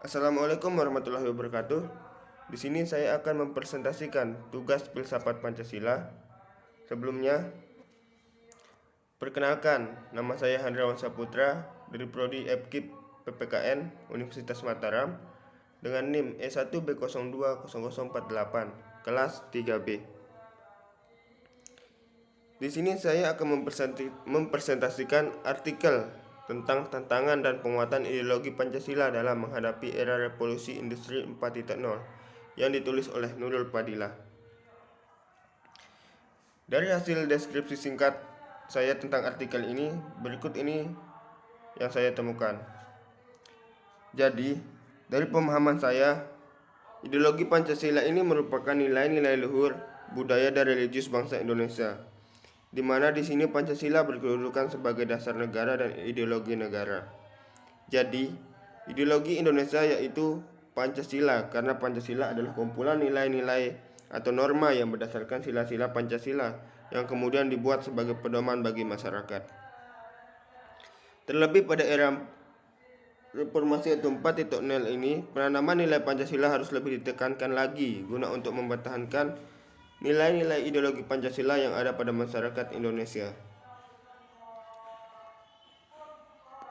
Assalamualaikum warahmatullahi wabarakatuh. Di sini saya akan mempresentasikan tugas filsafat Pancasila. Sebelumnya, perkenalkan, nama saya Handrawan Saputra dari Prodi FKIP PPKN Universitas Mataram dengan NIM E1B020048, kelas 3B. Di sini saya akan mempresentasikan artikel tentang tantangan dan penguatan ideologi Pancasila dalam menghadapi era revolusi industri 4.0 yang ditulis oleh Nurul Fadilah. Dari hasil deskripsi singkat saya tentang artikel ini, berikut ini yang saya temukan. Jadi, dari pemahaman saya, ideologi Pancasila ini merupakan nilai-nilai luhur budaya dan religius bangsa Indonesia, di mana di sini Pancasila berkedudukan sebagai dasar negara dan ideologi negara. Jadi, ideologi Indonesia yaitu Pancasila, karena Pancasila adalah kumpulan nilai-nilai atau norma yang berdasarkan sila-sila Pancasila yang kemudian dibuat sebagai pedoman bagi masyarakat. Terlebih pada era reformasi atau 4.0 ini, penanaman nilai Pancasila harus lebih ditekankan lagi guna untuk mempertahankan nilai-nilai ideologi Pancasila yang ada pada masyarakat Indonesia.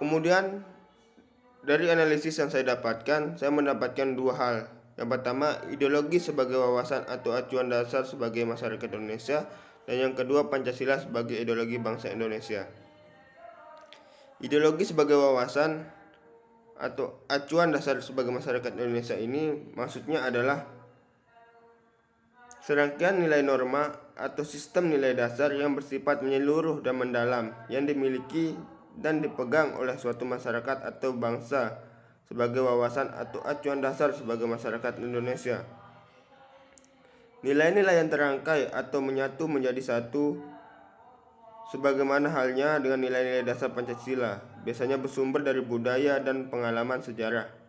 Kemudian, dari analisis yang saya dapatkan, saya mendapatkan dua hal. Yang pertama, ideologi sebagai wawasan atau acuan dasar sebagai masyarakat Indonesia, dan yang kedua, Pancasila sebagai ideologi bangsa Indonesia. Ideologi sebagai wawasan atau acuan dasar sebagai masyarakat Indonesia ini maksudnya adalah serangkaian nilai norma atau sistem nilai dasar yang bersifat menyeluruh dan mendalam yang dimiliki dan dipegang oleh suatu masyarakat atau bangsa sebagai wawasan atau acuan dasar sebagai masyarakat Indonesia. Nilai-nilai yang terangkai atau menyatu menjadi satu sebagaimana halnya dengan nilai-nilai dasar Pancasila, biasanya bersumber dari budaya dan pengalaman sejarah.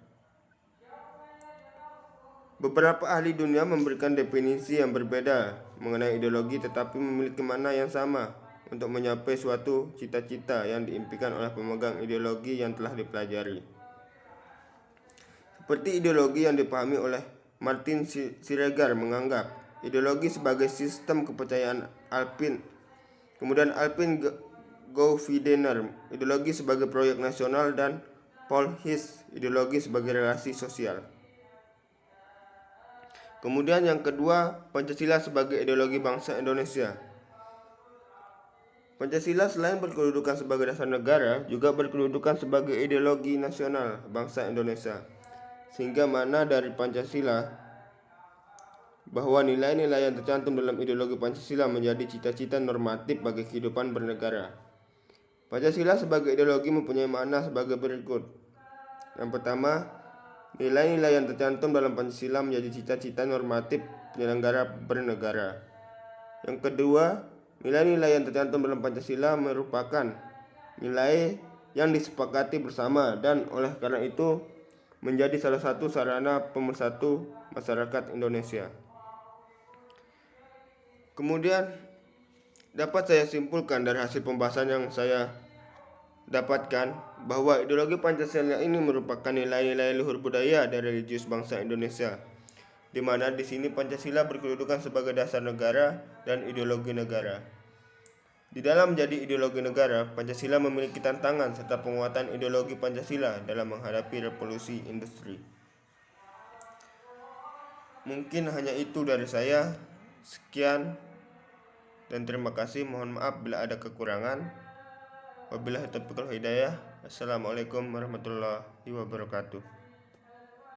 Beberapa ahli dunia memberikan definisi yang berbeda mengenai ideologi, tetapi memiliki makna yang sama untuk mencapai suatu cita-cita yang diimpikan oleh pemegang ideologi yang telah dipelajari. Seperti ideologi yang dipahami oleh Martin Siregar menganggap ideologi sebagai sistem kepercayaan Alpin, kemudian Alpin Gouverneur ideologi sebagai proyek nasional, dan Paul His ideologi sebagai relasi sosial. Kemudian yang kedua, Pancasila sebagai ideologi bangsa Indonesia. Pancasila selain berkedudukan sebagai dasar negara, juga berkedudukan sebagai ideologi nasional bangsa Indonesia. Sehingga makna dari Pancasila bahwa nilai-nilai yang tercantum dalam ideologi Pancasila menjadi cita-cita normatif bagi kehidupan bernegara. Pancasila sebagai ideologi mempunyai makna sebagai berikut. Yang pertama, nilai-nilai yang tercantum dalam Pancasila menjadi cita-cita normatif penyelenggara bernegara. Yang kedua, nilai-nilai yang tercantum dalam Pancasila merupakan nilai yang disepakati bersama dan oleh karena itu menjadi salah satu sarana pemersatu masyarakat Indonesia. Kemudian dapat saya simpulkan dari hasil pembahasan yang saya dapatkan bahwa ideologi Pancasila ini merupakan nilai-nilai luhur budaya dan religius bangsa Indonesia, di mana di sini Pancasila berkedudukan sebagai dasar negara dan ideologi negara. Di dalam menjadi ideologi negara, Pancasila memiliki tantangan serta penguatan ideologi Pancasila dalam menghadapi revolusi industri. Mungkin hanya itu dari saya. Sekian dan terima kasih. Mohon maaf bila ada kekurangan. Wabillahi taufiq wal hidayah. Assalamualaikum warahmatullahi wabarakatuh.